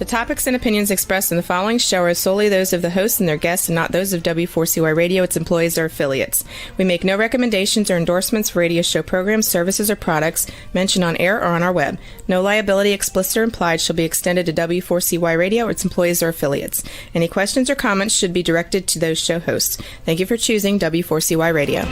The topics and opinions expressed in the following show are solely those of the hosts and their guests and not those of W4CY Radio, its employees, or affiliates. We make no recommendations or endorsements for radio show programs, services, or products mentioned on air or on our web. No liability, explicit or implied, shall be extended to W4CY Radio or its employees or affiliates. Any questions or comments should be directed to those show hosts. Thank you for choosing W4CY Radio.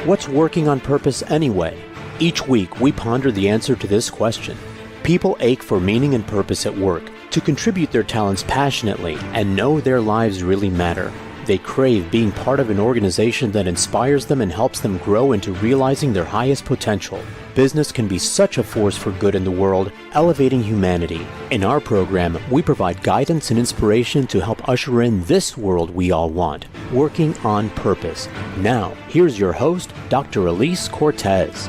What's working on purpose anyway? Each week, we ponder the answer to this question. People ache for meaning and purpose at work, to contribute their talents passionately and know their lives really matter. They crave being part of an organization that inspires them and helps them grow into realizing their highest potential. Business can be such a force for good in the world, elevating humanity. In our program, we provide guidance and inspiration to help usher in this world we all want, working on purpose. Now, here's your host, Dr. Alise Cortez.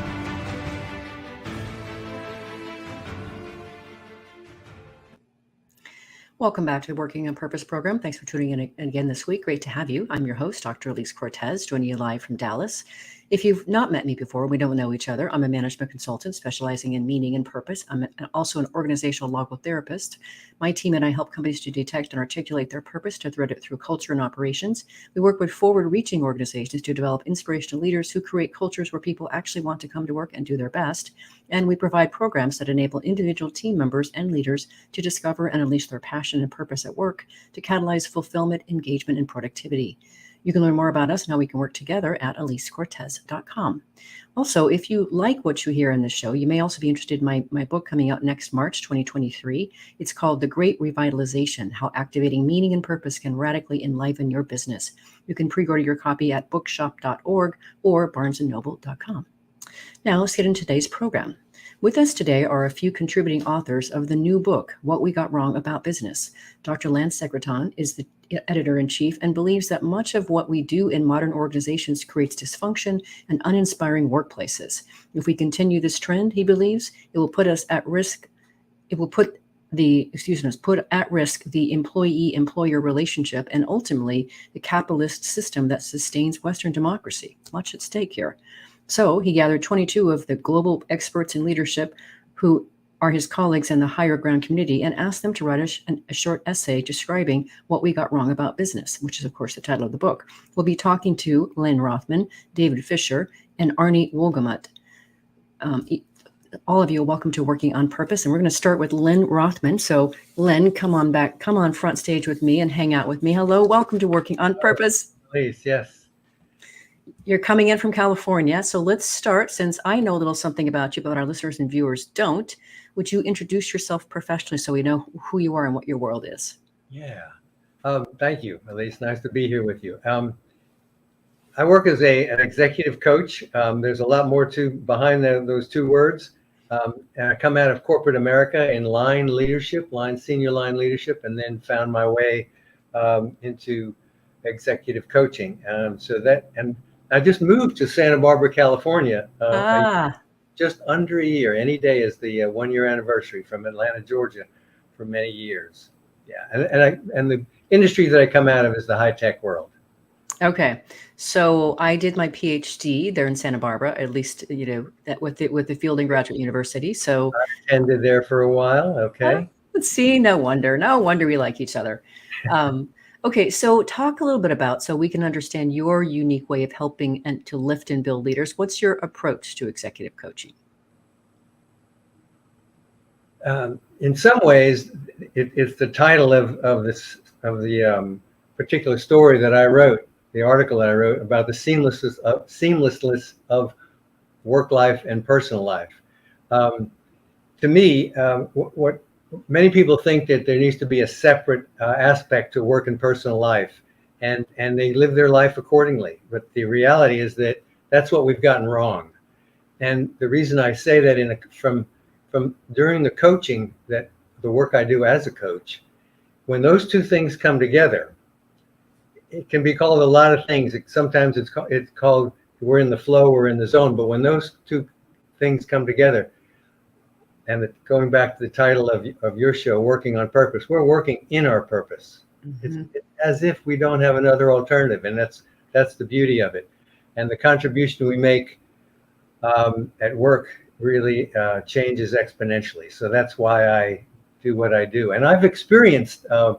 Welcome back to the Working on Purpose program. Thanks for tuning in again this week. Great to have you. I'm your host, Dr. Alise Cortez, joining you live from Dallas. If you've not met me before, we don't know each other. I'm a management consultant specializing in meaning and purpose. I'm also an organizational logotherapist. My team and I help companies to detect and articulate their purpose, to thread it through culture and operations. We work with forward-reaching organizations to develop inspirational leaders who create cultures where people actually want to come to work and do their best. And we provide programs that enable individual team members and leaders to discover and unleash their passion and purpose at work to catalyze fulfillment, engagement, and productivity. You can learn more about us and how we can work together at alisecortez.com. Also, if you like what you hear in this show, you may also be interested in my book coming out next March 2023. It's called The Great Revitalization, How Activating Meaning and Purpose Can Radically Enliven Your Business. You can pre-order your copy at bookshop.org or barnesandnoble.com. Now, let's get into today's program. With us today are a few contributing authors of the new book, What We Got Wrong About Business. Dr. Lance Segreton is the editor-in-chief and believes that much of what we do in modern organizations creates dysfunction and uninspiring workplaces. If we continue this trend, he believes, it will put us at risk. It will put at risk the employee-employer relationship and ultimately the capitalist system that sustains Western democracy. Much at stake here. So he gathered 22 of the global experts in leadership who are his colleagues in the higher ground community and asked them to write a short essay describing what we got wrong about business, which is, of course, the title of the book. We'll be talking to Len Rothman, David Fisher, and Arnie Wohlgemut. All of you are welcome to Working on Purpose, and we're going to start with Len Rothman. So, Len, come on front stage with me and hang out with me. Hello, welcome to Working on Purpose. Please, yes. You're coming in from California, so let's start. Since I know a little something about you, but our listeners and viewers don't, would you introduce yourself professionally so we know who you are and what your world is? Yeah. Thank you, Alise. Nice to be here with you. I work as an executive coach. There's a lot more behind those two words. And I come out of corporate America in senior line leadership, and then found my way into executive coaching. And I just moved to Santa Barbara, California, just under a year. Any day is the 1-year anniversary from Atlanta, Georgia, for many years. Yeah, and the industry that I come out of is the high tech world. Okay, so I did my PhD there in Santa Barbara, at least with the Fielding Graduate University. So I attended there for a while. Okay. Let's see, no wonder we like each other. Okay, so talk a little bit about, so we can understand your unique way of helping and to lift and build leaders. What's your approach to executive coaching? In some ways, it's the title of the particular story that I wrote, the article that I wrote about the seamlessness of work life and personal life. To me, what many people think that there needs to be a separate aspect to work and personal life, and they live their life accordingly. But the reality is that that's what we've gotten wrong. And the reason I say that from during the coaching, that the work I do as a coach, when those two things come together, it can be called a lot of things. Sometimes it's called we're in the flow, we're in the zone. But when those two things come together, and going back to the title of your show, Working on Purpose, we're working in our purpose. Mm-hmm. It's as if we don't have another alternative, and that's the beauty of it. And the contribution we make at work really changes exponentially. So that's why I do what I do. And I've experienced a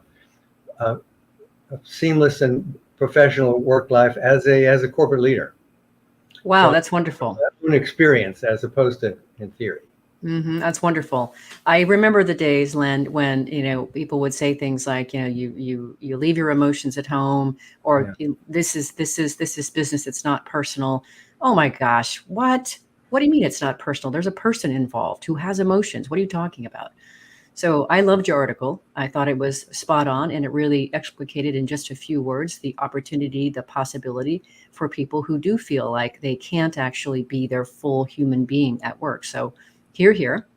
seamless and professional work life as a corporate leader. Wow, So that's wonderful. an experience as opposed to in theory. That's wonderful. I remember the days, Len, when people would say things like, you leave your emotions at home, or this is business. It's not personal. Oh my gosh, what? What do you mean it's not personal? There's a person involved who has emotions. What are you talking about? So I loved your article. I thought it was spot on, and it really explicated in just a few words the opportunity, the possibility for people who do feel like they can't actually be their full human being at work. So here.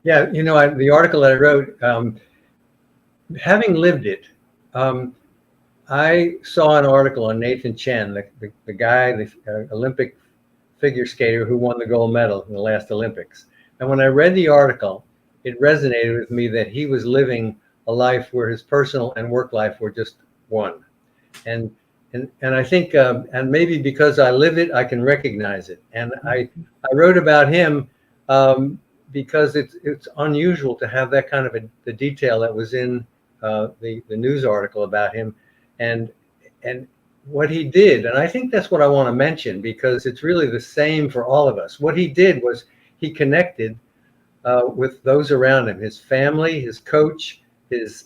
Yeah, the article that I wrote, having lived it, I saw an article on Nathan Chen, the guy, the Olympic figure skater who won the gold medal in the last Olympics. And when I read the article, it resonated with me that he was living a life where his personal and work life were just one. And I think, and maybe because I live it, I can recognize it. And I wrote about him because it's unusual to have that kind of the detail that was in the news article about him, and what he did. And I think that's what I want to mention, because it's really the same for all of us. What he did was he connected with those around him, his family, his coach, his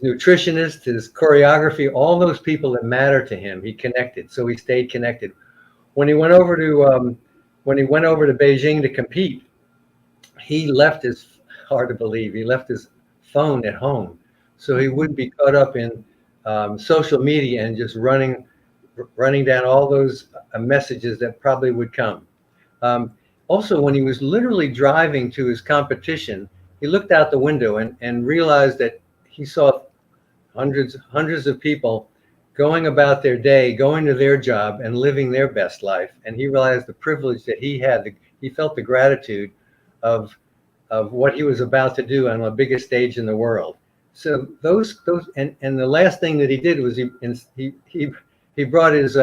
nutritionist, his choreography, all those people that matter to him. He connected, so he stayed connected. When he went over to Beijing to compete, he left hard to believe, he left his phone at home, so he wouldn't be caught up in social media and just running down all those messages that probably would come. Also, when he was literally driving to his competition, he looked out the window and realized that he saw hundreds of people going about their day, going to their job and living their best life. And he realized the privilege that he had. He felt the gratitude of what he was about to do on the biggest stage in the world. So those and the last thing that he did was he brought his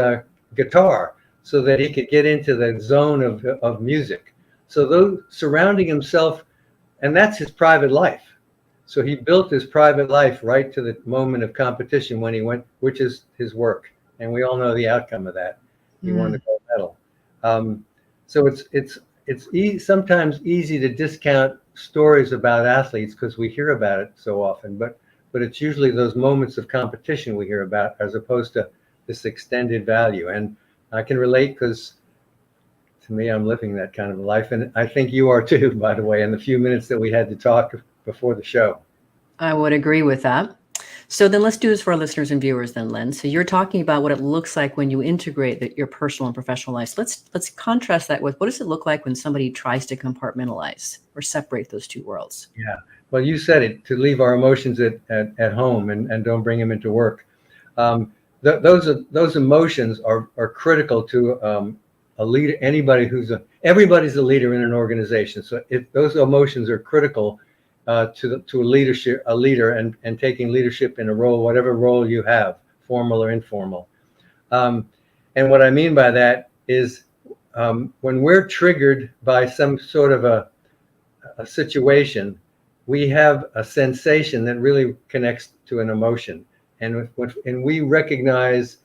guitar so that he could get into the zone of music. So those surrounding himself, and that's his private life. So he built his private life right to the moment of competition when he went, which is his work. And we all know the outcome of that. He won the gold medal. So it's sometimes easy to discount stories about athletes because we hear about it so often, but it's usually those moments of competition we hear about as opposed to this extended value. And I can relate because to me, I'm living that kind of life. And I think you are too, by the way, in the few minutes that we had to talk before the show. I would agree with that. So then let's do this for our listeners and viewers then, Len. So you're talking about what it looks like when you integrate your personal and professional lives. Let's contrast that with what does it look like when somebody tries to compartmentalize or separate those two worlds? Yeah. Well, you said it, to leave our emotions at home and don't bring them into work. Those emotions are critical to a leader. Everybody's a leader in an organization. So if those emotions are critical to a leader and taking leadership in a role, whatever role you have, formal or informal. And what I mean by that is when we're triggered by some sort of a situation, we have a sensation that really connects to an emotion. And we recognize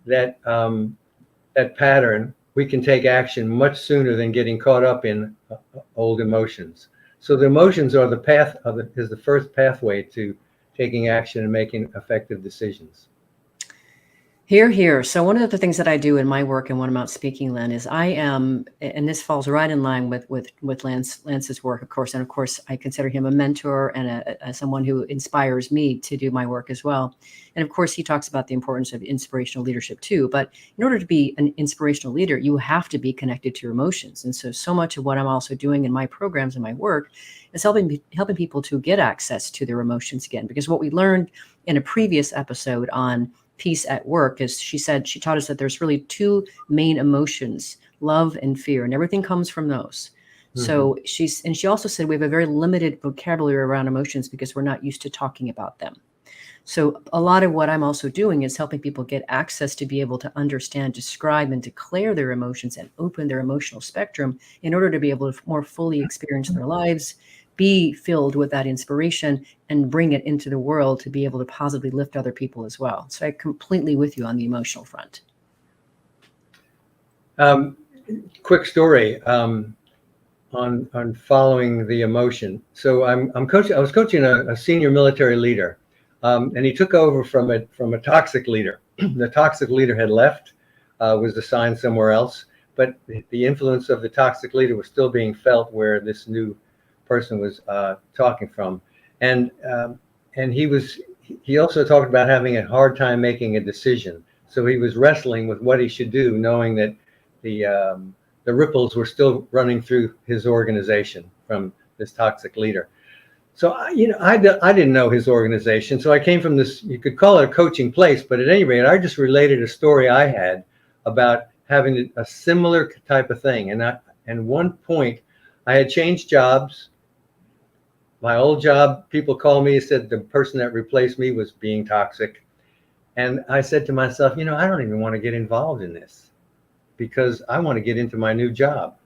that that pattern, we can take action much sooner than getting caught up in old emotions. So the emotions are is the first pathway to taking action and making effective decisions. Here. So one of the things that I do in my work and when I'm out speaking, Len, is I am, and this falls right in line with Lance's work, of course. And of course, I consider him a mentor and someone who inspires me to do my work as well. And of course, he talks about the importance of inspirational leadership too. But in order to be an inspirational leader, you have to be connected to your emotions. And so much of what I'm also doing in my programs and my work is helping people to get access to their emotions again. Because what we learned in a previous episode on peace at work is she taught us that there's really two main emotions, love and fear, and everything comes from those. Mm-hmm. So she also said we have a very limited vocabulary around emotions because we're not used to talking about them. So a lot of what I'm also doing is helping people get access to be able to understand, describe, and declare their emotions and open their emotional spectrum in order to be able to more fully experience their lives, be filled with that inspiration, and bring it into the world to be able to positively lift other people as well. So I'm completely with you on the emotional front. Quick story on following the emotion. So I'm coaching. I was coaching a senior military leader, and he took over from a toxic leader. The toxic leader had left, was assigned somewhere else, but the influence of the toxic leader was still being felt where this new person was talking from, and he also talked about having a hard time making a decision. So he was wrestling with what he should do, knowing that the ripples were still running through his organization from this toxic leader. So I didn't know his organization. So I came from this, you could call it a coaching place, but at any rate, I just related a story I had about having a similar type of thing. And one point, I had changed jobs. My old job, people called me and said the person that replaced me was being toxic. And I said to myself, I don't even want to get involved in this because I want to get into my new job.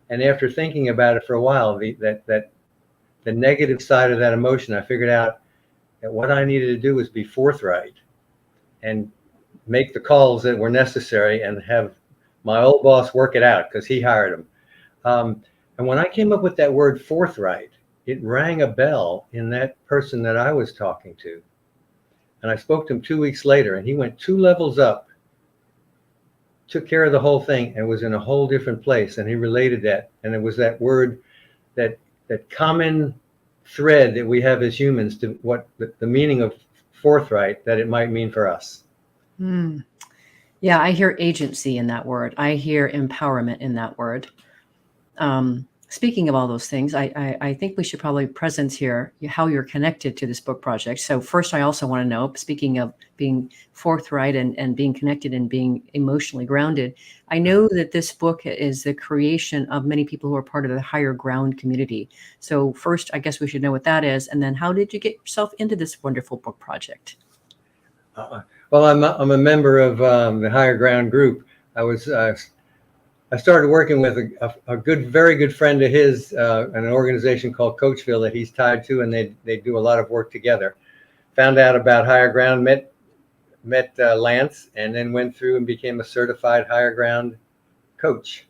And after thinking about it for a while, the negative side of that emotion, I figured out that what I needed to do was be forthright and make the calls that were necessary and have my old boss work it out because he hired him. And when I came up with that word forthright, it rang a bell in that person that I was talking to. And I spoke to him 2 weeks later, and he went 2 levels up, took care of the whole thing, and was in a whole different place. And he related that. And it was that word, that common thread that we have as humans to what the meaning of forthright, that it might mean for us. Yeah, I hear agency in that word. I hear empowerment in that word. Speaking of all those things, I think we should probably present here how you're connected to this book project. So first, I also want to know, speaking of being forthright and being connected and being emotionally grounded, I know that this book is the creation of many people who are part of the Higher Ground community. So first, I guess we should know what that is. And then how did you get yourself into this wonderful book project? Well, I'm a member of the Higher Ground group. I started working with a very good friend of his, an organization called Coachville that he's tied to, and they do a lot of work together. Found out about Higher Ground, met Lance, and then went through and became a certified Higher Ground coach.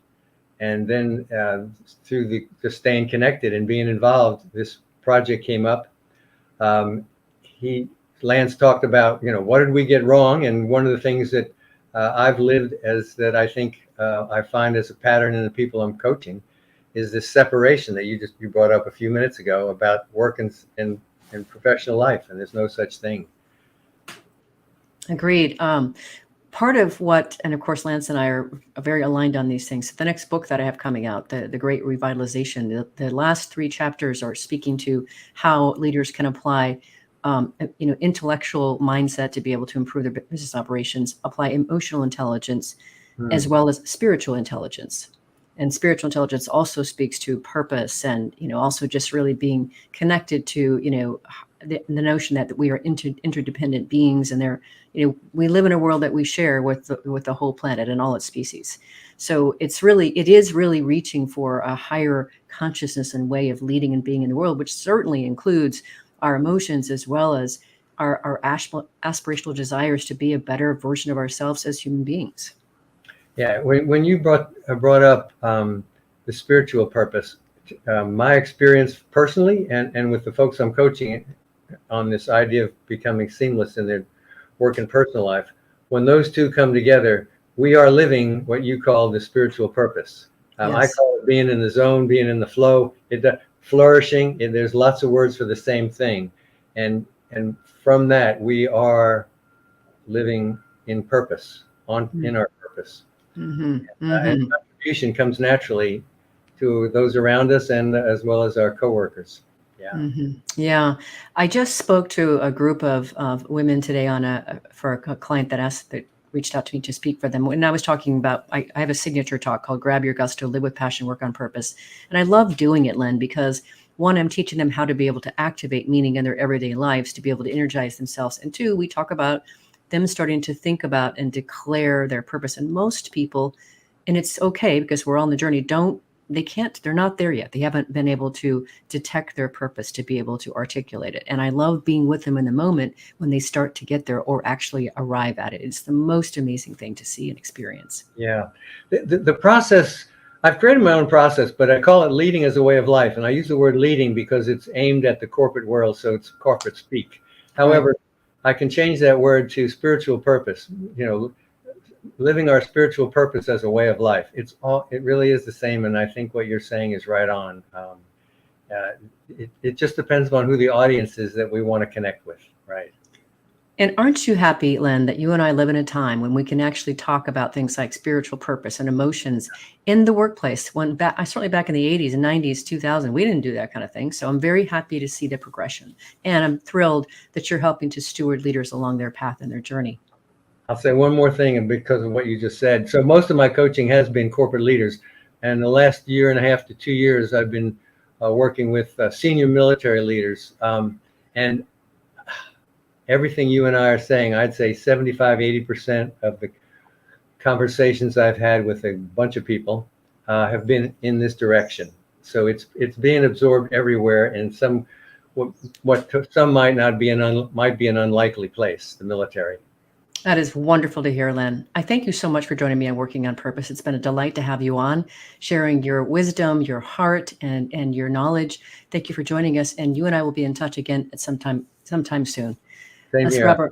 And then through the staying connected and being involved, this project came up. Lance talked about, what did we get wrong? And one of the things that I've lived as that I think I find as a pattern in the people I'm coaching is this separation that you brought up a few minutes ago about work and professional life, and there's no such thing. Agreed. Part of what, and of course, Lance and I are very aligned on these things. The next book that I have coming out, the Great Revitalization, the last 3 chapters are speaking to how leaders can apply intellectual mindset to be able to improve their business operations, apply emotional intelligence, as well as spiritual intelligence. And spiritual intelligence also speaks to purpose and, also just really being connected to, the notion that we are interdependent beings, and we live in a world that we share with the whole planet and all its species. So it is really reaching for a higher consciousness and way of leading and being in the world, which certainly includes our emotions as well as our aspirational desires to be a better version of ourselves as human beings. Yeah, when you brought up the spiritual purpose, my experience personally and with the folks I'm coaching on this idea of becoming seamless in their work and personal life, when those two come together, we are living what you call the spiritual purpose. Yes. I call it being in the zone, being in the flow, flourishing. There's lots of words for the same thing, and from that we are living in purpose, in our purpose. And contribution comes naturally to those around us and as well as our coworkers. Yeah. Yeah. I just spoke to a group of women today for a client that reached out to me to speak for them. And I was talking about, I have a signature talk called Grab Your Gusto, Live with Passion, Work on Purpose. And I love doing it, Len, because one, I'm teaching them how to be able to activate meaning in their everyday lives to be able to energize themselves. And two, we talk about them starting to think about and declare their purpose. And most people, and it's okay because we're all on the journey, they're not there yet. They haven't been able to detect their purpose to be able to articulate it. And I love being with them in the moment when they start to get there or actually arrive at it. It's the most amazing thing to see and experience. Yeah. The process, I've created my own process, but I call it leading as a way of life. And I use the word leading because it's aimed at the corporate world. So it's corporate speak. However, I can change that word to spiritual purpose, living our spiritual purpose as a way of life. It really is the same. And I think what you're saying is right on. It just depends on who the audience is that we want to connect with. Right. And aren't you happy, Len, that you and I live in a time when we can actually talk about things like spiritual purpose and emotions in the workplace? Certainly back in the 80s and 90s, 2000, we didn't do that kind of thing. So I'm very happy to see the progression. And I'm thrilled that you're helping to steward leaders along their path and their journey. I'll say one more thing, and because of what you just said. So most of my coaching has been corporate leaders. And the last 1.5 to 2 years, I've been working with senior military leaders. And everything you and I are saying, I'd say 75-80% of the conversations I've had with a bunch of people have been in this direction. So it's being absorbed everywhere, and what some might be an unlikely place, the military. That is wonderful to hear, Len. I thank you so much for joining me on Working on Purpose. It's been a delight to have you on, sharing your wisdom, your heart, and your knowledge. Thank you for joining us, and you and I will be in touch again at sometime soon. Same here.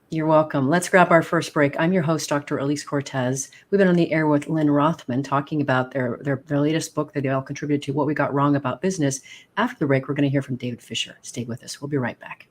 You're welcome. Let's grab our first break. I'm your host, Dr. Alise Cortez. We've been on the air with Lynn Rothman talking about their latest book that they all contributed to, What We Got Wrong About Business. After the break, we're going to hear from David Fisher. Stay with us. We'll be right back.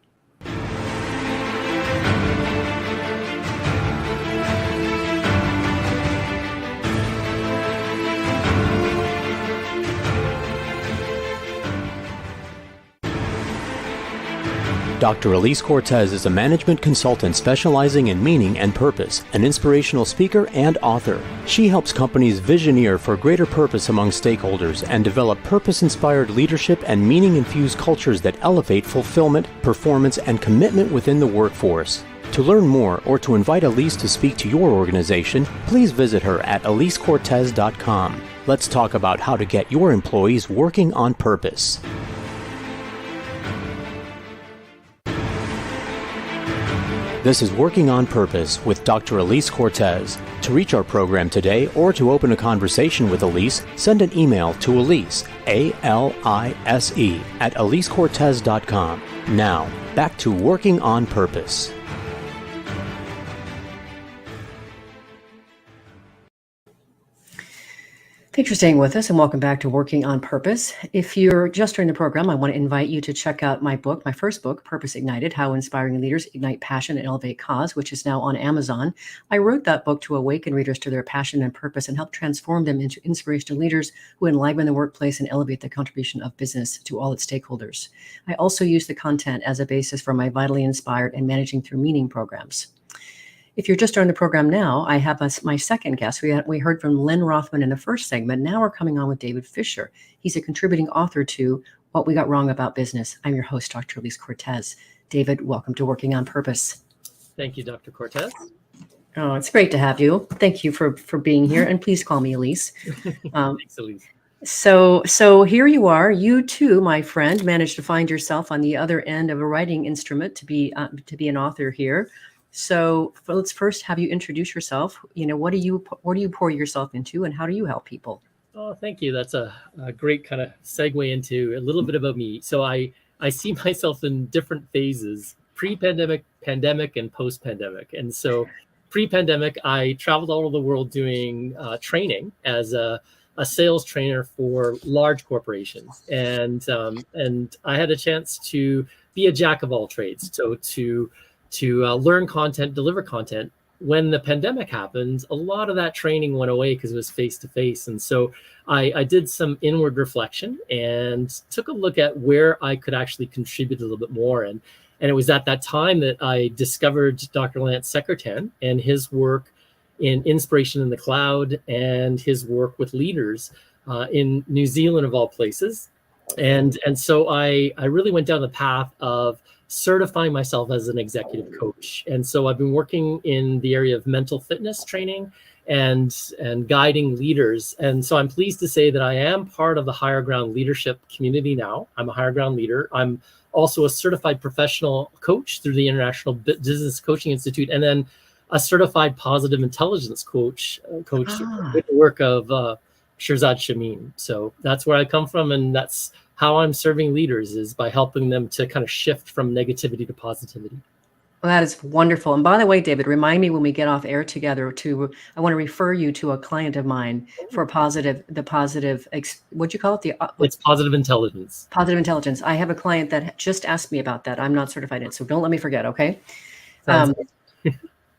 Dr. Alise Cortez is a management consultant specializing in meaning and purpose, an inspirational speaker and author. She helps companies visioneer for greater purpose among stakeholders and develop purpose-inspired leadership and meaning-infused cultures that elevate fulfillment, performance, and commitment within the workforce. To learn more or to invite Alise to speak to your organization, please visit her at alisecortez.com. Let's talk about how to get your employees working on purpose. This is Working on Purpose with Dr. Alise Cortez. To reach our program today or to open a conversation with Alise, send an email to Alise, A-L-I-S-E, at alisecortez.com. Now, back to Working on Purpose. Thanks for staying with us and welcome back to Working on Purpose. If you're just joining the program, I want to invite you to check out my book, my first book, Purpose Ignited, How Inspiring Leaders Ignite Passion and Elevate Cause, which is now on Amazon. I wrote that book to awaken readers to their passion and purpose and help transform them into inspirational leaders who enliven the workplace and elevate the contribution of business to all its stakeholders. I also use the content as a basis for my Vitally Inspired and Managing Through Meaning programs. If you're just joining the program now, I have my second guest. We heard from Lynn Rothman in the first segment. Now we're coming on with David Fisher. He's a contributing author to What We Got Wrong About Business. I'm your host, Dr. Alise Cortez. David, welcome to Working on Purpose. Thank you, Dr. Cortez. Oh, it's great to have you. Thank you for being here. And please call me Alise. Thanks, Alise. So here you are. You too, my friend, managed to find yourself on the other end of a writing instrument to be an author here. So let's first have you introduce yourself. What do you pour yourself into, and how do you help people? Oh, thank you. That's a great kind of segue into a little bit about me. So I see myself in different phases: pre-pandemic, pandemic, and post-pandemic. And so pre-pandemic, I traveled all over the world doing training as a sales trainer for large corporations, and I had a chance to be a jack of all trades. So to learn content, deliver content. When the pandemic happened, a lot of that training went away because it was face-to-face. And so I did some inward reflection and took a look at where I could actually contribute a little bit more. And it was at that time that I discovered Dr. Lance Seckertan and his work in Inspiration in the Cloud and his work with leaders in New Zealand, of all places. And so I really went down the path of certifying myself as an executive coach. And so I've been working in the area of mental fitness training and guiding leaders. And so I'm pleased to say that I am part of the Higher Ground leadership community now. I'm a Higher Ground leader. I'm also a certified professional coach through the International Business Coaching Institute, and then a certified positive intelligence coach with the work of Shirzad Shamin. So that's where I come from, and that's how I'm serving leaders, is by helping them to kind of shift from negativity to positivity. Well, that is wonderful. And by the way, David, remind me when we get off air together I want to refer you to a client of mine for what'd you call it? It's positive intelligence. Positive intelligence. I have a client that just asked me about that. I'm not certified in it, so don't let me forget. Okay.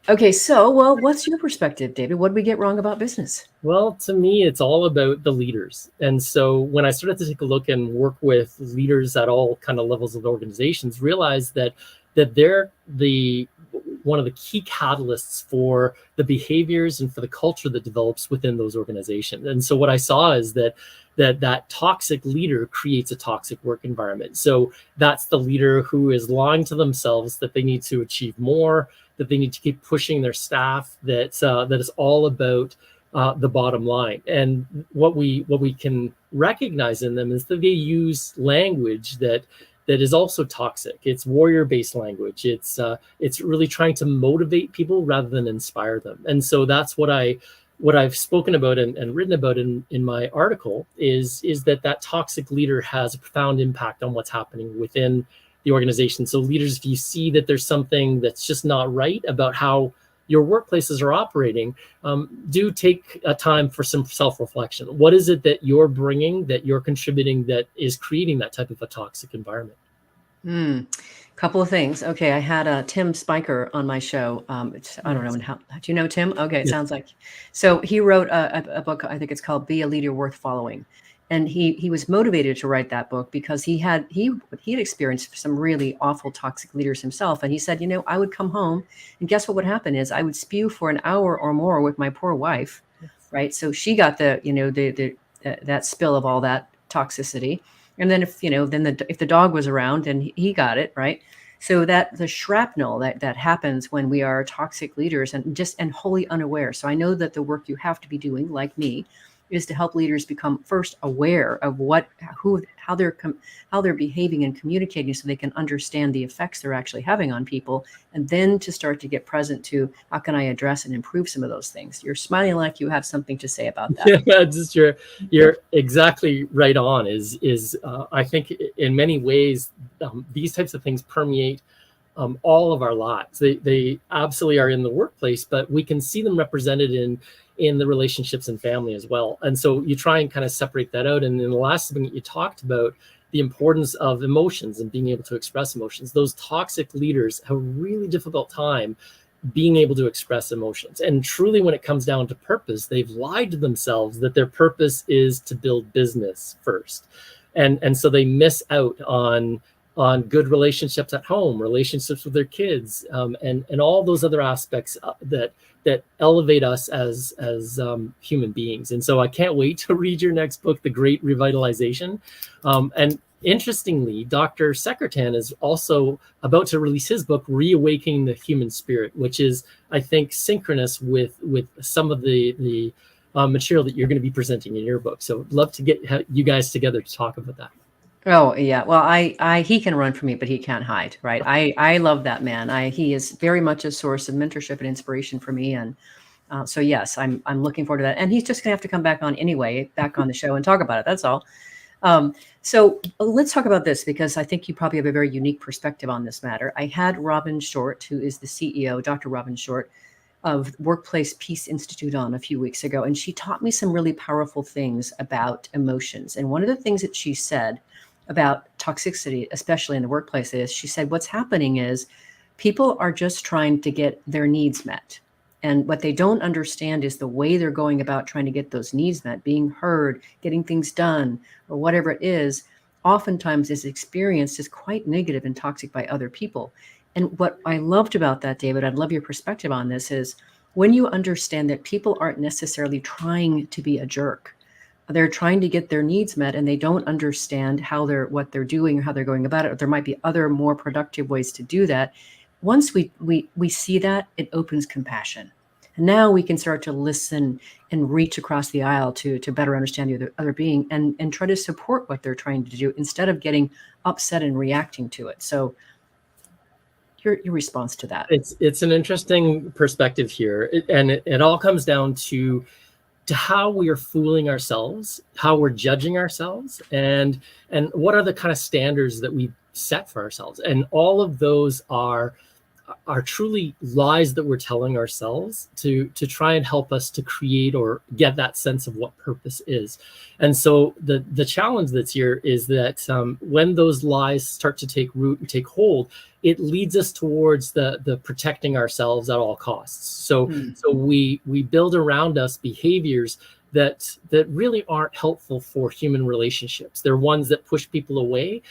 Okay. So, what's your perspective, David? What did we get wrong about business? Well, to me, it's all about the leaders. And so when I started to take a look and work with leaders at all kind of levels of organizations, realized that they're one of the key catalysts for the behaviors and for the culture that develops within those organizations. And so what I saw is that toxic leader creates a toxic work environment. So that's the leader who is lying to themselves that they need to achieve more, that they need to keep pushing their staff, that is all about the bottom line. And what we can recognize in them is that they use language that is also toxic. It's warrior-based language. It's really trying to motivate people rather than inspire them. And so that's what I've spoken about and written about in my article is that toxic leader has a profound impact on what's happening within the organization. So leaders, if you see that there's something that's just not right about how your workplaces are operating, do take a time for some self-reflection. What is it that you're bringing, that you're contributing, that is creating that type of a toxic environment? Couple of things. Okay, I had Tim Spiker on my show. I don't know how. Do you know Tim? Okay, it sounds like. So he wrote a book. I think it's called "Be a Leader Worth Following," and he was motivated to write that book because he had experienced some really awful toxic leaders himself. And he said, I would come home, and guess what would happen is I would spew for an hour or more with my poor wife, right? So she got that spill of all that toxicity. And then if the dog was around and he got it, right? So that the shrapnel that happens when we are toxic leaders and wholly unaware. So I know that the work you have to be doing, like me, is to help leaders become first aware of how they're behaving and communicating, so they can understand the effects they're actually having on people, and then to start to get present to how can I address and improve some of those things. You're smiling like you have something to say about that. Yeah, just you're exactly right on. I think in many ways these types of things permeate all of our lives. They absolutely are in the workplace, but we can see them represented in the relationships and family as well. And so you try and kind of separate that out. And then the last thing that you talked about, the importance of emotions and being able to express emotions. Those toxic leaders have a really difficult time being able to express emotions. And truly, when it comes down to purpose, they've lied to themselves that their purpose is to build business first. And so they miss out on good relationships at home, relationships with their kids, and all those other aspects that elevate us as human beings. And so I can't wait to read your next book, The Great Revitalization. And interestingly, Dr. Secretan is also about to release his book, Reawakening the Human Spirit, which is, I think, synchronous with some of the material that you're going to be presenting in your book. So I'd love to get you guys together to talk about that. Oh yeah. Well, he can run from me, but he can't hide, right? I love that man. He is very much a source of mentorship and inspiration for me. And so yes, I'm looking forward to that. And he's just gonna have to come back on the show and talk about it. That's all. So let's talk about this, because I think you probably have a very unique perspective on this matter. I had Robin Short, who is the CEO, Dr. Robin Short, of Workplace Peace Institute on a few weeks ago. And she taught me some really powerful things about emotions. And one of the things that she said about toxicity, especially in the workplace, is she said, what's happening is people are just trying to get their needs met. And what they don't understand is the way they're going about trying to get those needs met, being heard, getting things done, or whatever it is, oftentimes is experienced as quite negative and toxic by other people. And what I loved about that, David, I'd love your perspective on this, is when you understand that people aren't necessarily trying to be a jerk, they're trying to get their needs met and they don't understand what they're doing or how they're going about it. Or there might be other more productive ways to do that. Once we see that, it opens compassion. And now we can start to listen and reach across the aisle to better understand the other being and try to support what they're trying to do instead of getting upset and reacting to it. So your response to that. It's an interesting perspective here. It all comes down to how we are fooling ourselves, how we're judging ourselves, and what are the kind of standards that we set for ourselves. And all of those are truly lies that we're telling ourselves to try and help us to create or get that sense of what purpose is. And so the challenge that's here is that when those lies start to take root and take hold, it leads us towards the protecting ourselves at all costs. So we build around us behaviors that really aren't helpful for human relationships. They're ones that push people away,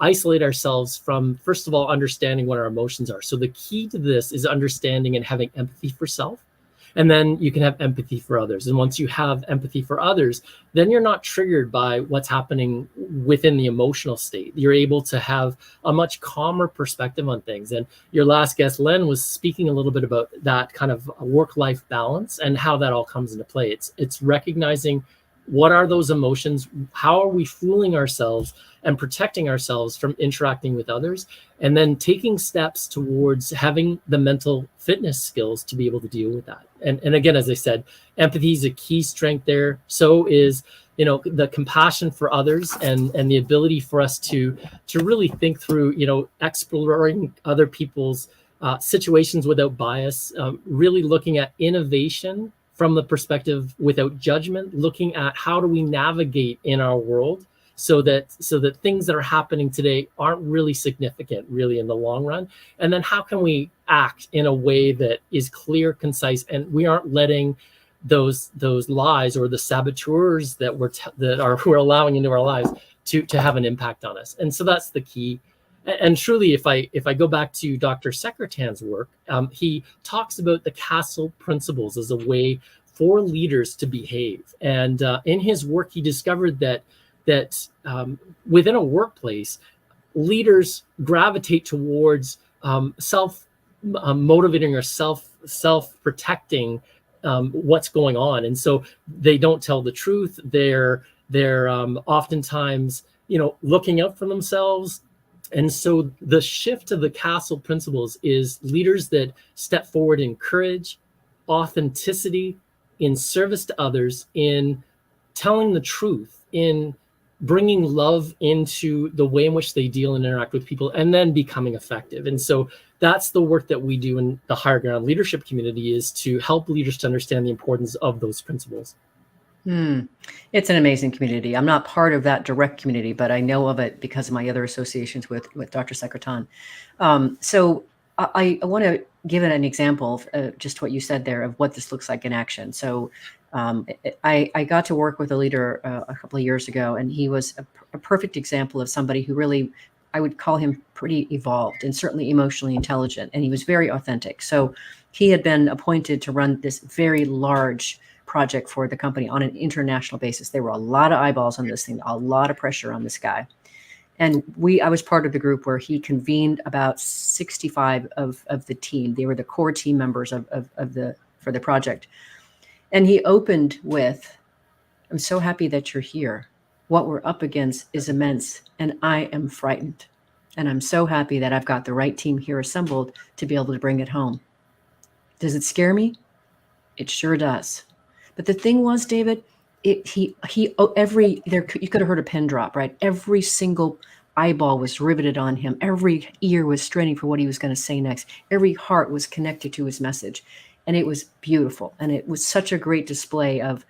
isolate ourselves from, first of all, understanding what our emotions are. So the key to this is understanding and having empathy for self. And then you can have empathy for others. And once you have empathy for others, then you're not triggered by what's happening within the emotional state. You're able to have a much calmer perspective on things. And your last guest, Len, was speaking a little bit about that kind of work-life balance and how that all comes into play. It's recognizing what are those emotions, how are we fooling ourselves and protecting ourselves from interacting with others, and then taking steps towards having the mental fitness skills to be able to deal with that. And again, as I said, empathy is a key strength there. So is, the compassion for others and the ability for us to really think through, exploring other people's situations without bias, really looking at innovation from the perspective without judgment, looking at how do we navigate in our world so that things that are happening today aren't really significant really in the long run. And then how can we act in a way that is clear, concise, and we aren't letting those lies or the saboteurs that we're allowing into our lives to have an impact on us. And so that's the key. And truly, if I go back to Dr. Secretan's work, he talks about the castle principles as a way for leaders to behave. And in his work, he discovered that within a workplace, leaders gravitate towards self-motivating or self-protecting what's going on. And so they don't tell the truth. They're oftentimes, looking out for themselves. And so the shift to the castle principles is leaders that step forward in courage, authenticity, in service to others, in telling the truth, in bringing love into the way in which they deal and interact with people, and then becoming effective. And so that's the work that we do in the Higher Ground leadership community, is to help leaders to understand the importance of those principles. It's an amazing community. I'm not part of that direct community, but I know of it because of my other associations with Dr. Secretan. So I want to give it an example of just what you said there of what this looks like in action. So I got to work with a leader a couple of years ago, and he was a perfect example of somebody who really, I would call him pretty evolved and certainly emotionally intelligent, and he was very authentic. So he had been appointed to run this very large project for the company on an international basis. There were a lot of eyeballs on this thing, a lot of pressure on this guy. And I was part of the group where he convened about 65 of the team. They were the core team members for the project. And he opened with, "I'm so happy that you're here. What we're up against is immense, and I am frightened. And I'm so happy that I've got the right team here assembled to be able to bring it home. Does it scare me? It sure does." But the thing was, David, you could have heard a pin drop, right? Every single eyeball was riveted on him. Every ear was straining for what he was going to say next. Every heart was connected to his message. And it was beautiful. And it was such a great display of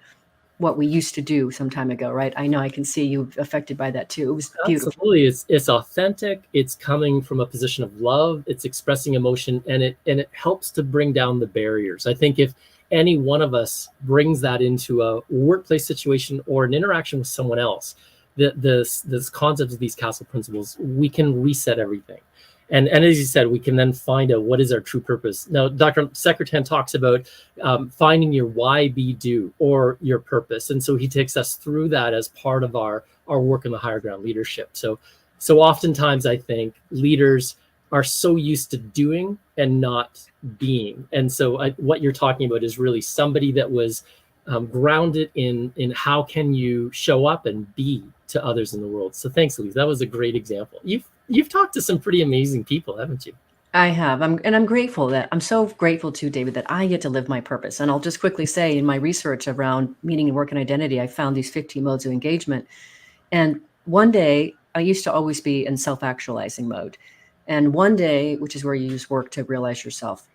what we used to do some time ago, right? I know I can see you affected by that too. It was beautiful. Absolutely. It's authentic. It's coming from a position of love. It's expressing emotion, and it helps to bring down the barriers. I think if any one of us brings that into a workplace situation or an interaction with someone else, this concept of these castle principles, we can reset everything. And as you said, we can then find out what is our true purpose. Now, Dr. Secretan talks about finding your why be do, or your purpose. And so he takes us through that as part of our work in the higher ground leadership. So oftentimes I think leaders are so used to doing and not being. And so what you're talking about is really somebody that was grounded in how can you show up and be to others in the world. So thanks, Alise. That was a great example. You've talked to some pretty amazing people, haven't you? I have. I'm grateful I'm so grateful to David that I get to live my purpose. And I'll just quickly say, in my research around meaning and work and identity, I found these 15 modes of engagement. And one day I used to always be in self-actualizing mode. And one day, which is where you use work to realize yourself,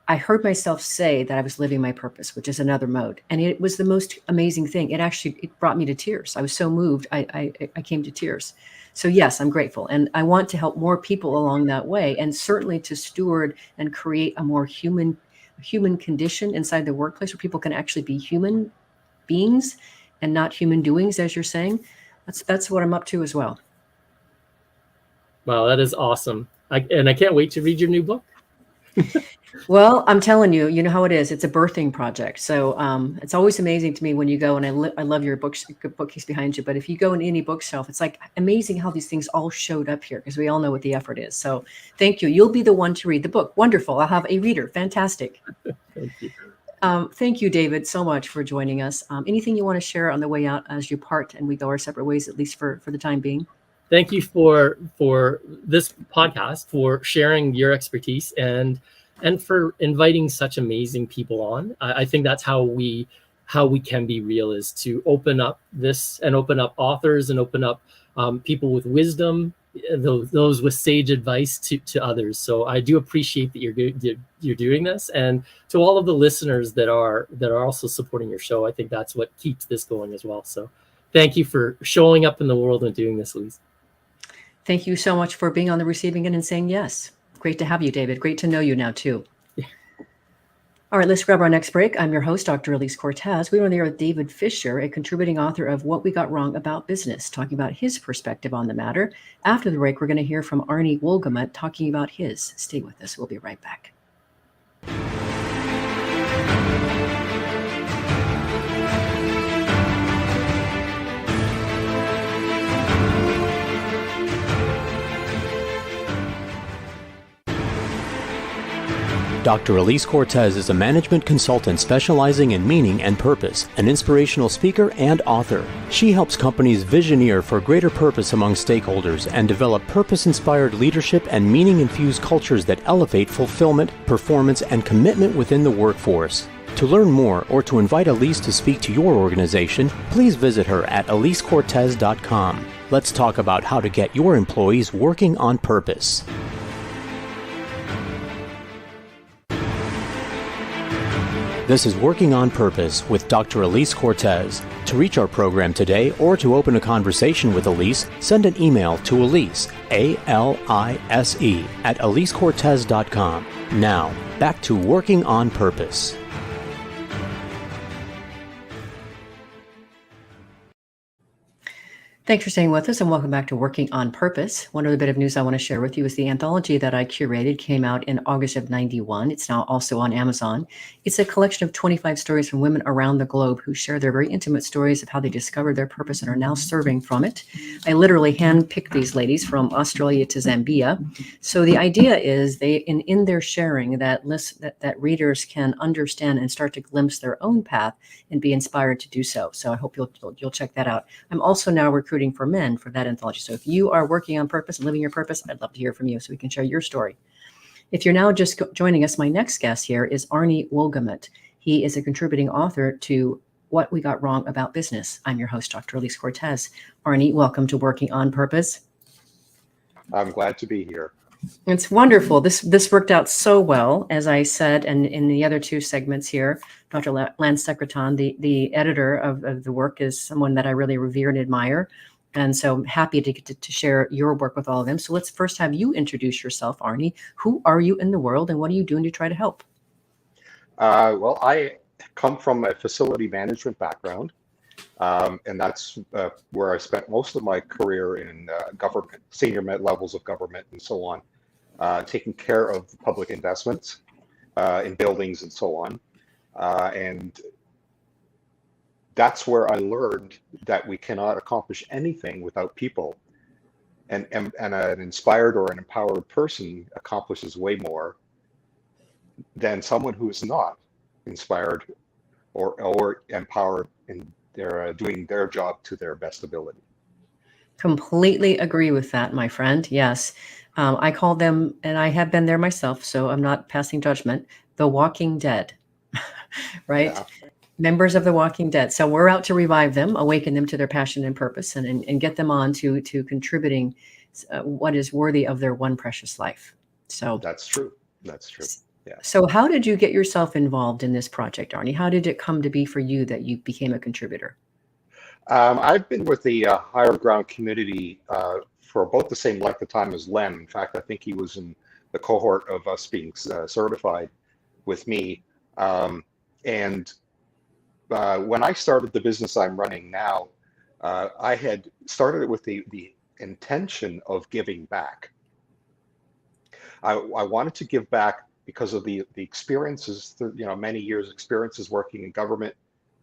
I heard myself say that I was living my purpose, which is another mode. And it was the most amazing thing. It brought me to tears. I was so moved. I came to tears. So yes, I'm grateful. And I want to help more people along that way, and certainly to steward and create a more human condition inside the workplace where people can actually be human beings and not human doings, as you're saying. That's what I'm up to as well. Wow, that is awesome. I can't wait to read your new book. Well, I'm telling you, you know how it is. It's a birthing project. So it's always amazing to me when you go, and I love your bookcase behind you. But if you go in any bookshelf, it's like amazing how these things all showed up here, because we all know what the effort is. So thank you. You'll be the one to read the book. Wonderful. I'll have a reader. Fantastic. Thank you. Thank you, David, so much for joining us. Anything you want to share on the way out as you part and we go our separate ways, at least for the time being? Thank you for this podcast, for sharing your expertise, and for inviting such amazing people on. I think that's how we can be real, is to open up this and open up authors and open up people with wisdom, those with sage advice to others. So I do appreciate that you're doing this, and to all of the listeners that are also supporting your show. I think that's what keeps this going as well. So thank you for showing up in the world and doing this, Alise. Thank you so much for being on the receiving end and saying yes. Great to have you, David. Great to know you now, too. Yeah. All right, let's grab our next break. I'm your host, Dr. Alise Cortez. We're on the air with David Fisher, a contributing author of What We Got Wrong About Business, talking about his perspective on the matter. After the break, we're going to hear from Arnie Wohlgemut talking about his. Stay with us. We'll be right back. Dr. Alise Cortez is a management consultant specializing in meaning and purpose, an inspirational speaker and author. She helps companies visioneer for greater purpose among stakeholders and develop purpose-inspired leadership and meaning-infused cultures that elevate fulfillment, performance, and commitment within the workforce. To learn more or to invite Alise to speak to your organization, please visit her at alisecortez.com. Let's talk about how to get your employees working on purpose. This is Working on Purpose with Dr. Alise Cortez. To reach our program today or to open a conversation with Alise, send an email to Alise, A-L-I-S-E, at alisecortez.com. Now, back to Working on Purpose. Thanks for staying with us, and welcome back to Working on Purpose. One other bit of news I want to share with you is the anthology that I curated came out in August of '91. It's now also on Amazon. It's a collection of 25 stories from women around the globe who share their very intimate stories of how they discovered their purpose and are now serving from it. I literally handpicked these ladies from Australia to Zambia. So the idea is in their sharing that readers can understand and start to glimpse their own path and be inspired to do so. So I hope you'll check that out. I'm also now recruiting for men for that anthology. So if you are working on purpose and living your purpose, I'd love to hear from you so we can share your story. If you're now just joining us, my next guest here is Arnie Wohlgemut. He is a contributing author to What We Got Wrong About Business. I'm your host, Dr. Alise Cortez. Arnie, welcome to Working on Purpose. I'm glad to be here. It's wonderful. This worked out so well, as I said, and in the other two segments here, Dr. Lance Secretan, the editor of the work, is someone that I really revere and admire. And so I'm happy to get to share your work with all of them. So let's first have you introduce yourself, Arnie. Who are you in the world, and what are you doing to try to help? Well, I come from a facility management background, and that's where I spent most of my career in government, senior levels of government and so on. taking care of public investments in buildings and so on. And that's where I learned that we cannot accomplish anything without people. And an inspired or an empowered person accomplishes way more than someone who is not inspired or empowered in their doing their job to their best ability. Completely agree with that, my friend. Yes. I call them, and I have been there myself, so I'm not passing judgment, the walking dead, right? Yeah, Members of the Walking Dead. So we're out to revive them, awaken them to their passion and purpose, and get them on to contributing what is worthy of their one precious life. So that's true. That's true. Yeah. So how did you get yourself involved in this project, Arnie? How did it come to be for you that you became a contributor? I've been with the higher ground community for about the same length of time as Len. In fact, I think he was in the cohort of us being certified with me. And when I started the business I'm running now, I had started it with the intention of giving back. I wanted to give back because of the experiences, many years experiences working in government,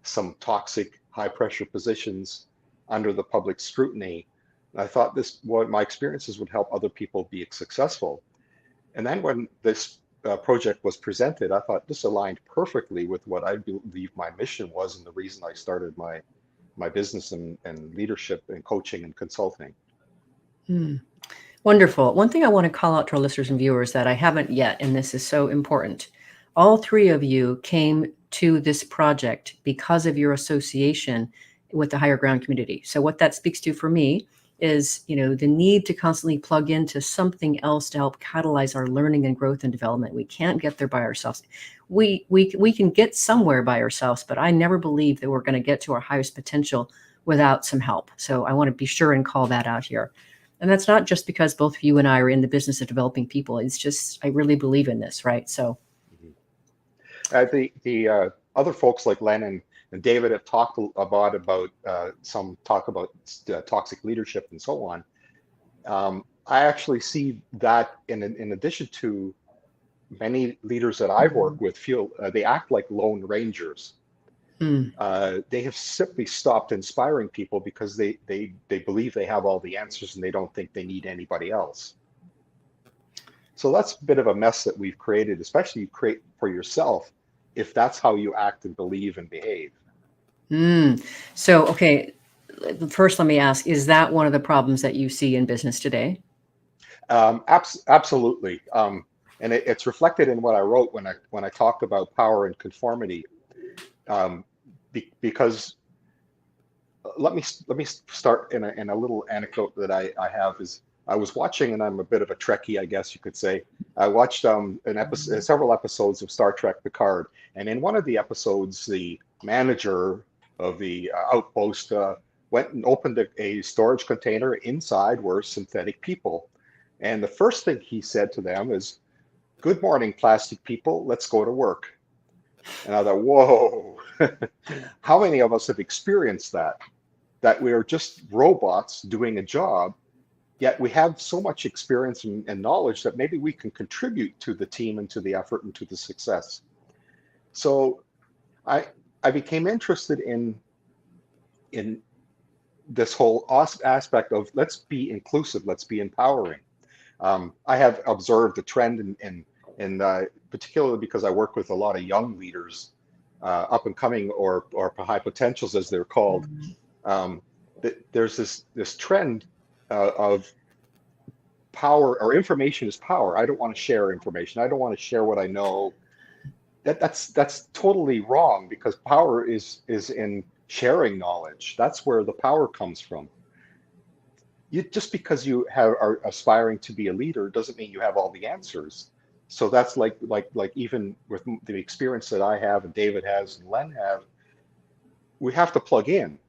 some toxic high pressure positions under the public scrutiny. And I thought my experiences would help other people be successful. And then when this project was presented, I thought this aligned perfectly with what I believe my mission was and the reason I started my business and leadership and coaching and consulting. Wonderful. One thing I want to call out to our listeners and viewers that I haven't yet, and this is so important. All three of you came to this project because of your association with the higher ground community. So what that speaks to for me is, the need to constantly plug into something else to help catalyze our learning and growth and development. We can't get there by ourselves. We can get somewhere by ourselves, but I never believe that we're going to get to our highest potential without some help. So I want to be sure and call that out here. And that's not just because both of you and I are in the business of developing people. It's just, I really believe in this, right? So the other folks like Len and David have talked about some talk about toxic leadership and so on. I actually see that in addition to many leaders that I've worked with feel they act like lone rangers. They have simply stopped inspiring people because they believe they have all the answers and they don't think they need anybody else. So that's a bit of a mess that we've created, especially you create for yourself if that's how you act and believe and behave. So, okay, first let me ask, is that one of the problems that you see in business today? Absolutely. And it's reflected in what I wrote when I talked about power and conformity. Because let me start in a little anecdote that I have is I was watching, and I'm a bit of a Trekkie, I guess you could say. I watched several episodes of Star Trek Picard, and in one of the episodes, the manager of the outpost went and opened a storage container. Inside were synthetic people, and the first thing he said to them is, "Good morning, plastic people. Let's go to work." And I thought, whoa, how many of us have experienced that we're just robots doing a job, yet we have so much experience and knowledge that maybe we can contribute to the team and to the effort and to the success. So I became interested in this whole aspect of let's be inclusive, let's be empowering. I have observed a trend in particularly because I work with a lot of young leaders, up and coming or high potentials as they're called. There's this trend of power, or information is power. I don't want to share information. I don't want to share what I know. That's totally wrong, because power is in sharing knowledge. That's where the power comes from. Just because you are aspiring to be a leader doesn't mean you have all the answers. So that's like even with the experience that I have and David has and Len have, we have to plug in.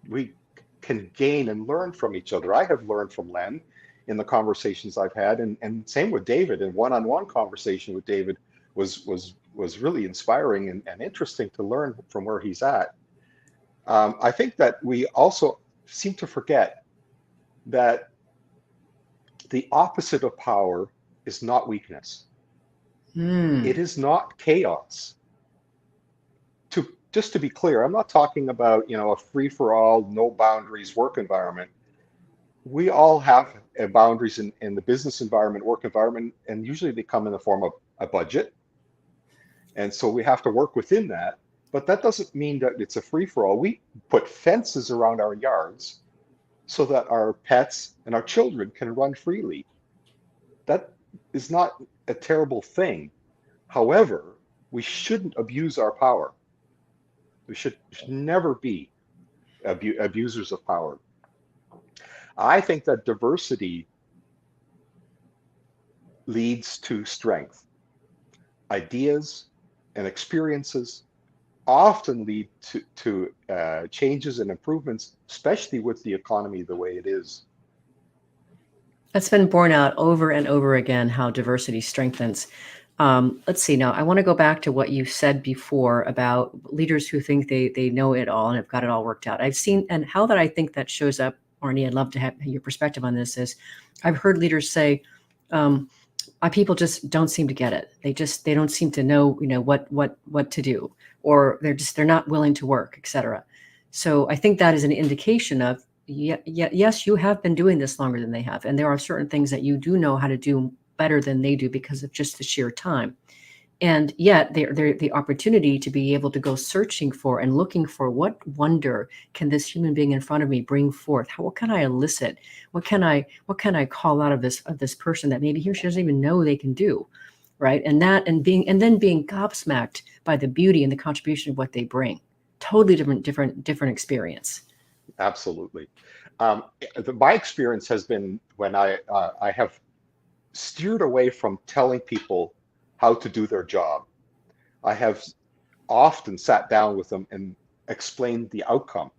We can gain and learn from each other. I have learned from Len in the conversations I've had, and same with David. And one-on-one conversation with David was really inspiring and interesting to learn from where he's at. I think that we also seem to forget that the opposite of power is not weakness. Hmm. It is not chaos. Just to be clear, I'm not talking about, a free-for-all, no boundaries work environment. We all have boundaries in the business environment, work environment, and usually they come in the form of a budget. And so we have to work within that. But that doesn't mean that it's a free-for-all. We put fences around our yards so that our pets and our children can run freely. That is not a terrible thing. However, we shouldn't abuse our power. We should never be abusers of power. I think that diversity leads to strength. Ideas and experiences often lead to changes and improvements, especially with the economy the way it is. That's been borne out over and over again, how diversity strengthens. Let's see now. I want to go back to what you said before about leaders who think they know it all and have got it all worked out. I've seen, and how that I think that shows up, Arnie, I'd love to have your perspective on this, is I've heard leaders say, people just don't seem to get it. They don't seem to know, what to do, or they're not willing to work, etc. So I think that is an indication of, yes, you have been doing this longer than they have. And there are certain things that you do know how to do better than they do because of just the sheer time. And yet they're the opportunity to be able to go searching for and looking for, what wonder can this human being in front of me bring forth? What can I elicit? What can I call out of this person that maybe he or she doesn't even know they can do, right? And then being gobsmacked by the beauty and the contribution of what they bring. Totally different experience. Absolutely. My experience has been when I have steered away from telling people how to do their job. I have often sat down with them and explained the outcome.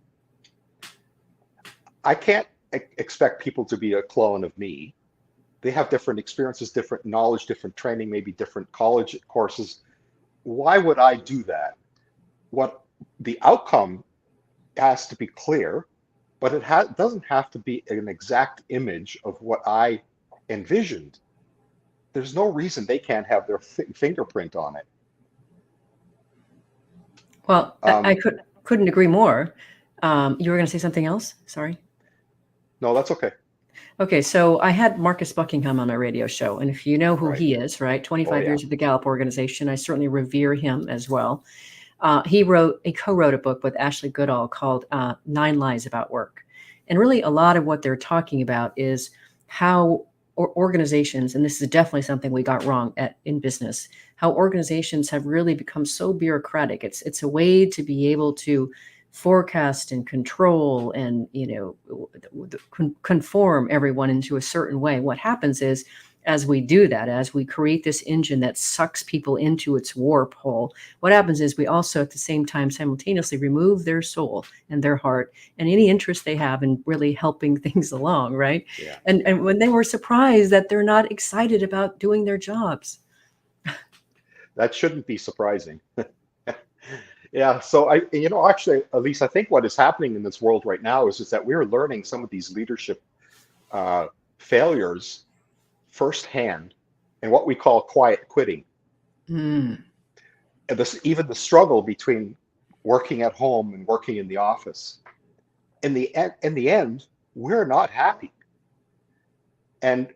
I can't expect people to be a clone of me. They have different experiences, different knowledge, different training, maybe different college courses. Why would I do that? What the outcome has to be clear, but it doesn't have to be an exact image of what I envisioned. There's no reason they can't have their fingerprint on it. Well, I couldn't agree more. You were going to say something else? Sorry. No, that's okay. Okay, so I had Marcus Buckingham on my radio show, and if you know who he is, right? 25 years with the Gallup organization. I certainly revere him as well. He co-wrote a book with Ashley Goodall called 9 Lies About Work. And really a lot of what they're talking about is how organizations, and this is definitely something we got wrong in business, how organizations have really become so bureaucratic. It's a way to be able to forecast and control and conform everyone into a certain way. What happens is, as we do that, as we create this engine that sucks people into its warp hole, what happens is we also at the same time simultaneously remove their soul and their heart and any interest they have in really helping things along, right? Yeah. And when they were surprised that they're not excited about doing their jobs. That shouldn't be surprising. Yeah, so actually, Alise, I think what is happening in this world right now is that we're learning some of these leadership failures firsthand, and what we call quiet quitting. And even the struggle between working at home and working in the office. In the end, we're not happy. And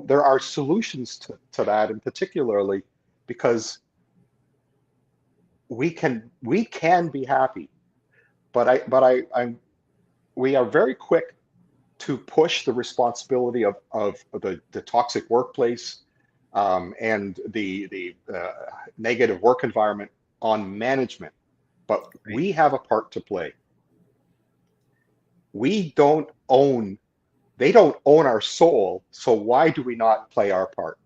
there are solutions to that, and particularly because we can be happy, but we are very quick to push the responsibility of the toxic workplace and the negative work environment on management. But we have a part to play. They don't own our soul, so why do we not play our part?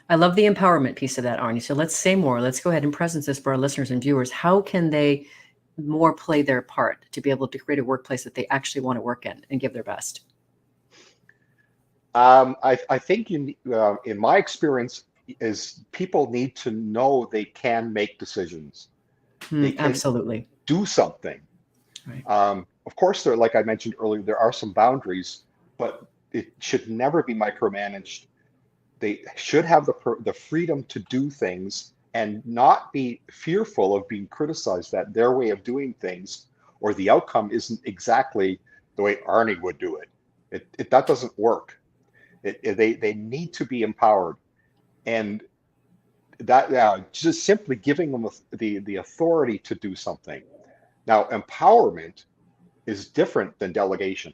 I love the empowerment piece of that, Arnie. So let's say more. Let's go ahead and present this for our listeners and viewers. How can they more play their part to be able to create a workplace that they actually want to work in and give their best? I think in my experience is people need to know they can make decisions. They can absolutely do something. Right. Of course, like I mentioned earlier, there are some boundaries, but it should never be micromanaged. They should have the freedom to do things and not be fearful of being criticized that their way of doing things or the outcome isn't exactly the way Arnie would do it. That doesn't work. They need to be empowered, and that just simply giving them the authority to do something. Now, empowerment is different than delegation.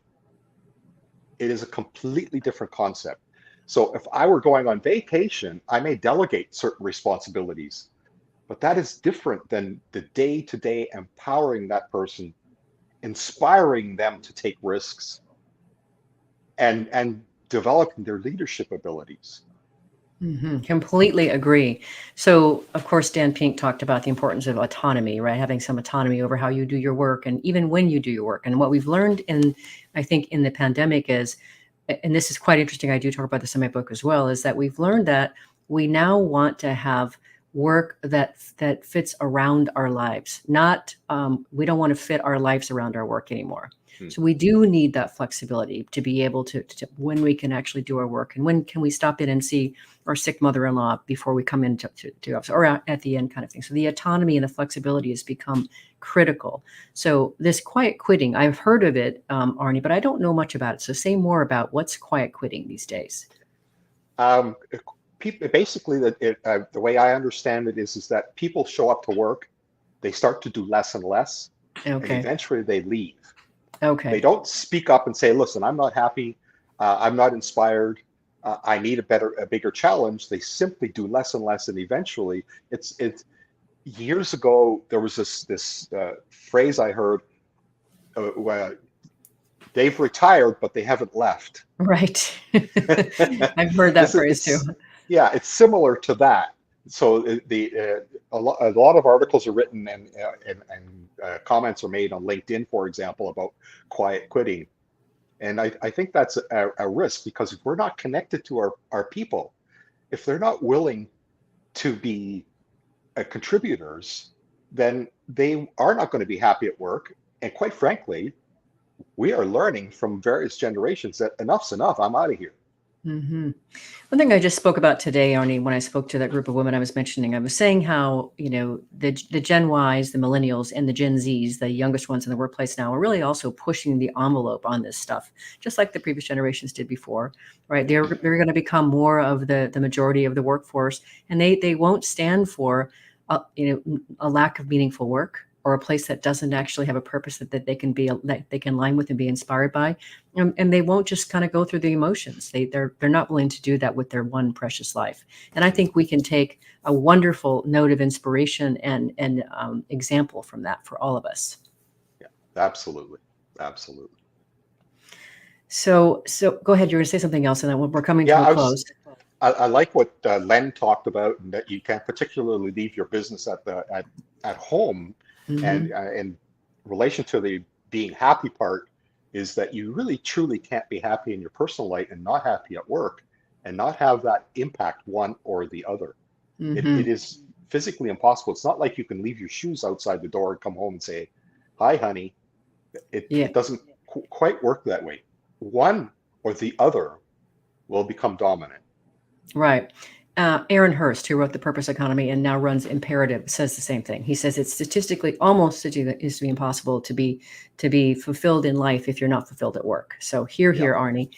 It is a completely different concept. So if I were going on vacation, I may delegate certain responsibilities, but that is different than the day-to-day empowering that person, inspiring them to take risks, and developing their leadership abilities. Completely agree. So, of course, Dan Pink talked about the importance of autonomy, right? Having some autonomy over how you do your work and even when you do your work. And what we've learned I think, in the pandemic is, and this is quite interesting, I do talk about this in my book as well, is that we've learned that we now want to have work that fits around our lives. Not, we don't want to fit our lives around our work anymore. So we do need that flexibility to be able to when we can actually do our work, and when can we stop in and see our sick mother-in-law before we come into office, or at the end, kind of thing. So the autonomy and the flexibility has become critical. So this quiet quitting, I've heard of it, Arnie, but I don't know much about it. So say more about what's quiet quitting these days. Basically, the way I understand it is that people show up to work, they start to do less and less, and eventually they leave. They don't speak up and say, listen, I'm not happy, I'm not inspired, I need a bigger challenge. They simply do less and less, and eventually it's years ago, there was this phrase I heard, where they've retired, but they haven't left. Right. I've heard that phrase too. Yeah, it's similar to that. So a lot of articles are written and comments are made on LinkedIn, for example, about quiet quitting. And I think that's a risk, because if we're not connected to our people, if they're not willing to be contributors, then they are not going to be happy at work. And quite frankly, we are learning from various generations that enough's enough, I'm out of here. One thing I just spoke about today, Arnie, when I spoke to that group of women I was mentioning, I was saying how, the Gen Ys, the millennials, and the Gen Zs, the youngest ones in the workplace now, are really also pushing the envelope on this stuff, just like the previous generations did before, right? They're going to become more of the majority of the workforce, and they won't stand for, a lack of meaningful work, or a place that doesn't actually have a purpose that they can align with and be inspired by. And they won't just kind of go through the emotions. They're not willing to do that with their one precious life. And I think we can take a wonderful note of inspiration and example from that for all of us. Yeah, absolutely. Absolutely. So go ahead. You're going to say something else, and then we're coming to a close. I like what Len talked about, and that you can't particularly leave your business at home. And in relation to the being happy part, is that you really truly can't be happy in your personal life and not happy at work, and not have that impact one or the other. It is physically impossible. It's not like you can leave your shoes outside the door and come home and say, hi, honey. It doesn't quite work that way. One or the other will become dominant. Right. Aaron Hurst, who wrote The Purpose Economy and now runs Imperative, says the same thing. He says it's almost statistically impossible to be fulfilled in life if you're not fulfilled at work. So here, Arnie,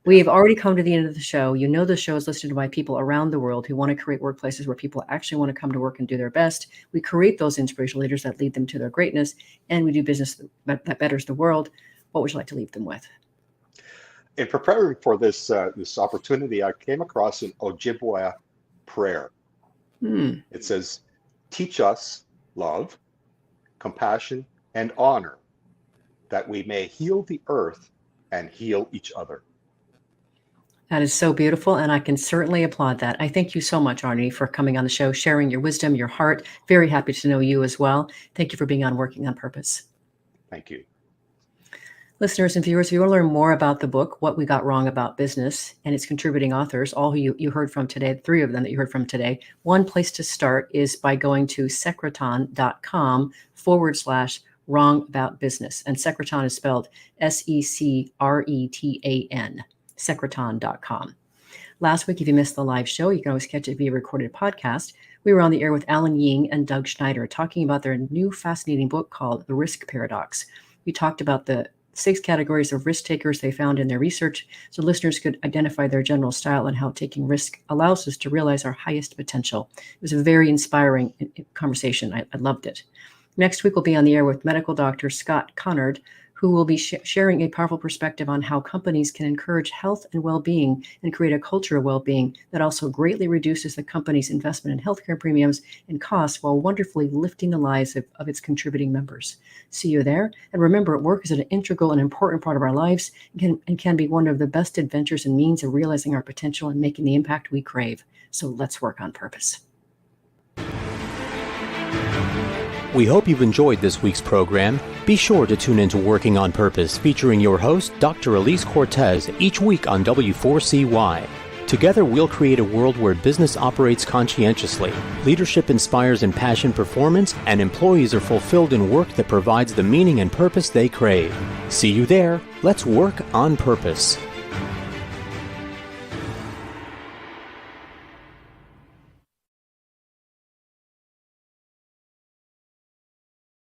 we have already come to the end of the show. The show is listened to by people around the world who want to create workplaces where people actually want to come to work and do their best. We create those inspirational leaders that lead them to their greatness, and we do business that betters the world. What would you like to leave them with? In preparing for this opportunity, I came across an Ojibwe prayer. It says, teach us love, compassion, and honor, that we may heal the earth and heal each other. That is so beautiful, and I can certainly applaud that. I thank you so much, Arnie, for coming on the show, sharing your wisdom, your heart. Very happy to know you as well. Thank you for being on Working on Purpose. Thank you. Listeners and viewers, if you want to learn more about the book, What We Got Wrong About Business, and its contributing authors, all who you heard from today, 3 of them that you heard from today, one place to start is by going to secretan.com/wrong about business. And Secretan is spelled SECRETAN. secreton.com. Last week, if you missed the live show, you can always catch it via recorded podcast. We were on the air with Alan Ying and Doug Schneider talking about their new fascinating book called The Risk Paradox. We talked about the 6 categories of risk takers they found in their research so listeners could identify their general style and how taking risk allows us to realize our highest potential. It was a very inspiring conversation. I loved it. Next week, we'll be on the air with medical doctor Scott Connard, who will be sharing a powerful perspective on how companies can encourage health and well-being and create a culture of well-being that also greatly reduces the company's investment in healthcare premiums and costs while wonderfully lifting the lives of its contributing members. See you there. And remember, work is an integral and important part of our lives and can be one of the best adventures and means of realizing our potential and making the impact we crave. So let's work on purpose. We hope you've enjoyed this week's program. Be sure to tune into Working on Purpose, featuring your host, Dr. Alise Cortez, each week on W4CY. Together, we'll create a world where business operates conscientiously, leadership inspires impassioned performance, and employees are fulfilled in work that provides the meaning and purpose they crave. See you there. Let's work on purpose.